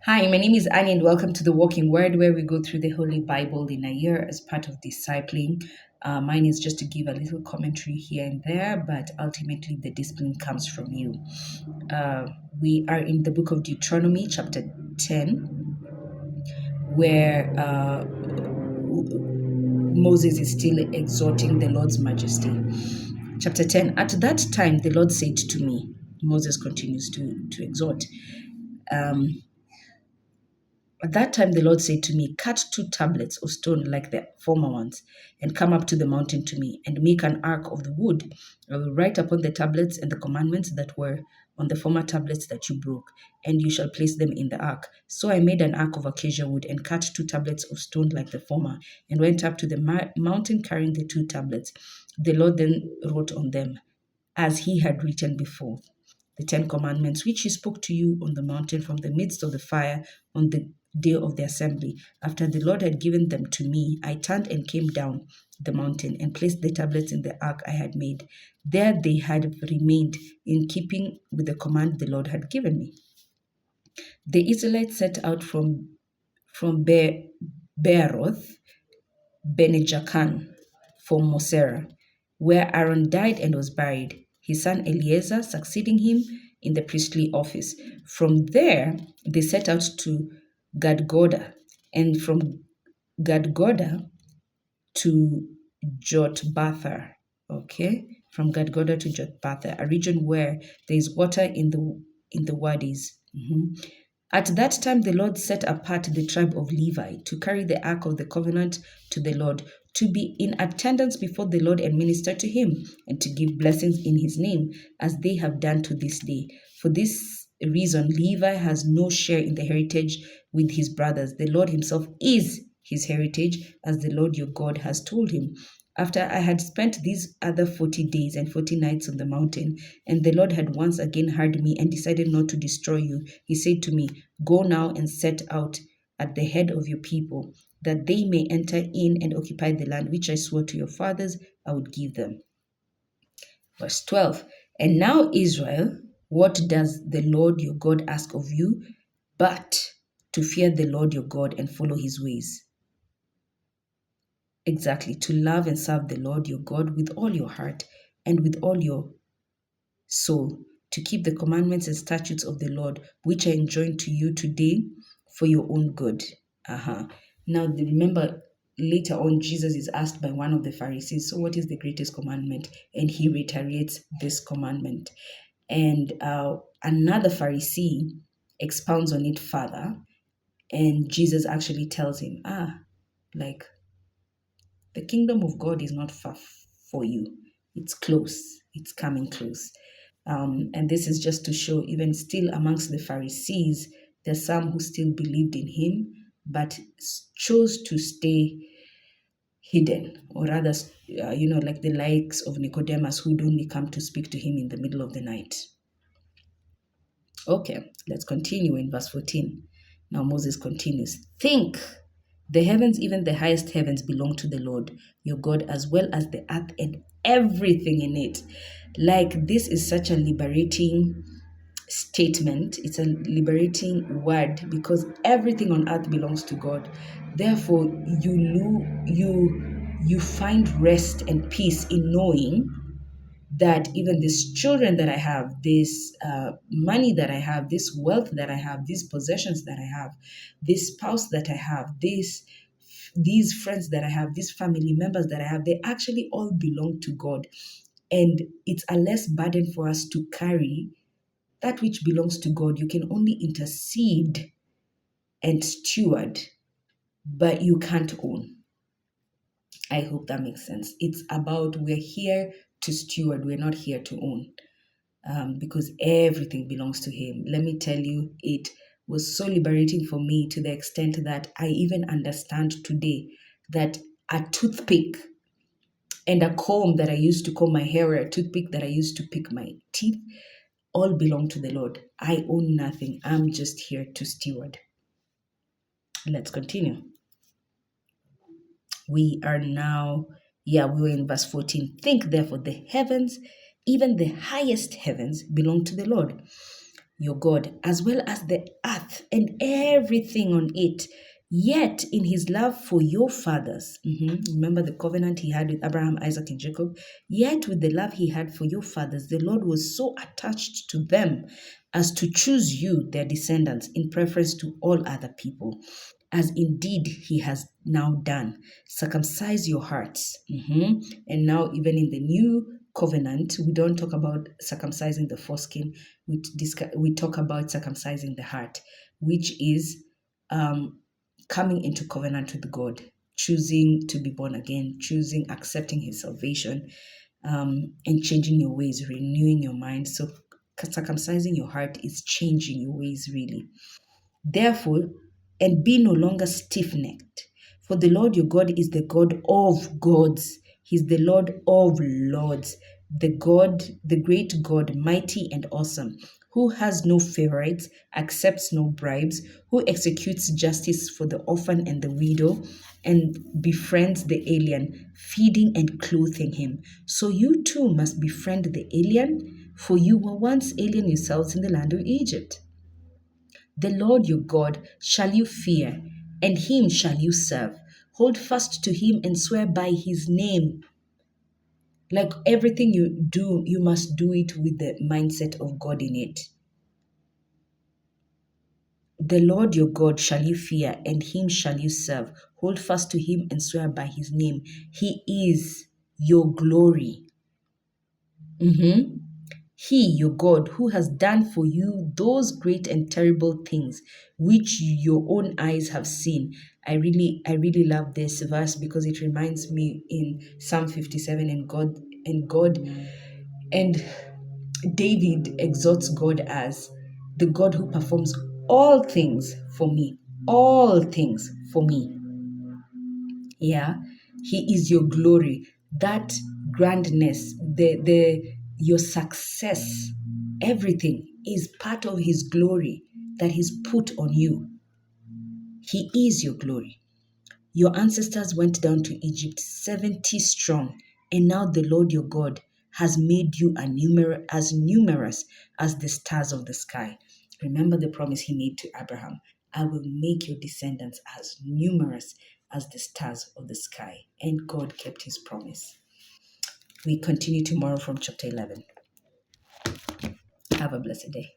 Hi, my name is Annie, and welcome to the Walking Word, where we go through the Holy Bible in a year as part of discipling. Mine is just to give a little commentary here and there, but ultimately the discipline comes from you. We are in the book of Deuteronomy, chapter 10, where Moses is still exhorting the Lord's majesty. Chapter 10, at that time the Lord said to me, Moses continues to exhort. At that time the Lord said to me, cut 2 tablets of stone like the former ones, and come up to the mountain to me, and make an ark of the wood. I will write upon the tablets and the commandments that were on the former tablets that you broke, and you shall place them in the ark. So I made an ark of acacia wood, and cut 2 tablets of stone like the former, and went up to the mountain carrying the 2 tablets. The Lord then wrote on them, as he had written before, the 10 Commandments, which he spoke to you on the mountain from the midst of the fire on the day of the assembly. After the Lord had given them to me, I turned and came down the mountain and placed the tablets in the ark I had made. There they had remained, in keeping with the command the Lord had given me. The Israelites set out from Beeroth, Benejacan, for Mosera, where Aaron died and was buried, his son Eleazar succeeding him in the priestly office. From there, they set out to Gadgoda, and from Gadgoda to Jotbatha. Okay, from Gadgoda to Jotbatha, a region where there is water in the wadis. At that time, the Lord set apart the tribe of Levi to carry the ark of the covenant to the Lord, to be in attendance before the Lord and minister to him, and to give blessings in his name, as they have done to this day. For this reason, Levi has no share in the heritage with his brothers. The Lord himself is his heritage, as the Lord your God has told him. After I had spent these other 40 days and 40 nights on the mountain, and the Lord had once again heard me and decided not to destroy you, he said to me, go now and set out at the head of your people, that they may enter in and occupy the land which I swore to your fathers I would give them. Verse 12. And now, Israel, what does the Lord your God ask of you but to fear the Lord your God and follow his ways? Exactly, to love and serve the Lord your God with all your heart and with all your soul, to keep the commandments and statutes of the Lord, which I enjoin to you today for your own good. Now, remember, later on, Jesus is asked by one of the Pharisees, so what is the greatest commandment? And he reiterates this commandment. And another Pharisee expounds on it further, and Jesus actually tells him, the kingdom of God is not far for you. It's close. It's coming close. And this is just to show, even still amongst the Pharisees, there's some who still believed in him, but chose to stay hidden, or rather, like the likes of Nicodemus, who'd only come to speak to him in the middle of the night. Okay, let's continue in verse 14. Now Moses continues, think. The heavens, even the highest heavens, belong to the Lord, your God, as well as the earth and everything in it. Like, this is such a liberating statement. It's a liberating word, because everything on earth belongs to God. Therefore, you find rest and peace in knowing that even these children that I have, this money that I have, this wealth that I have, these possessions that I have, this spouse that I have, these friends that I have, these family members that I have, they actually all belong to God. And it's a less burden for us to carry that which belongs to God. You can only intercede and steward, but you can't own. I hope that makes sense. It's about, we're here to steward, we're not here to own. Because everything belongs to him. Let me tell you, it was so liberating for me, to the extent that I even understand today that a toothpick and a comb that I used to comb my hair, or a toothpick that I used to pick my teeth, all belong to the Lord. I own nothing. I'm just here to steward. Let's continue. We are now, we were in verse 14. Think therefore, the heavens, even the highest heavens, belong to the Lord. your God, as well as the earth and everything on it. Yet, in his love for your fathers, remember the covenant he had with Abraham, Isaac, and Jacob? Yet, with the love he had for your fathers, the Lord was so attached to them as to choose you, their descendants, in preference to all other people, as indeed he has now done. Circumcise your hearts. And now, even in the new covenant, we don't talk about circumcising the foreskin. We talk about circumcising the heart, which is coming into covenant with God, choosing to be born again, choosing accepting his salvation, and changing your ways, renewing your mind. So circumcising your heart is changing your ways, really. Therefore, and be no longer stiff necked, for the Lord your God is the God of gods. He's the Lord of lords, the God, the great God, mighty and awesome, who has no favorites, accepts no bribes, who executes justice for the orphan and the widow, and befriends the alien, feeding and clothing him. So you too must befriend the alien, for you were once alien yourselves in the land of Egypt. The Lord your God shall you fear, and him shall you serve. Hold fast to him and swear by his name. Like everything you do, you must do it with the mindset of God in it. The Lord your God shall you fear, and him shall you serve. Hold fast to him and swear by his name. He is your glory. He, your God, who has done for you those great and terrible things which your own eyes have seen. I really love this verse because it reminds me in Psalm 57, and David exalts God as the God who performs all things for me. All things for me. Yeah, he is your glory, that grandness, the your success, everything is part of his glory that he's put on you. He is your glory. Your ancestors went down to Egypt 70 strong, and now the Lord your God has made you as numerous as the stars of the sky. Remember the promise he made to Abraham: I will make your descendants as numerous as the stars of the sky. And God kept his promise. We continue tomorrow from chapter 11. Have a blessed day.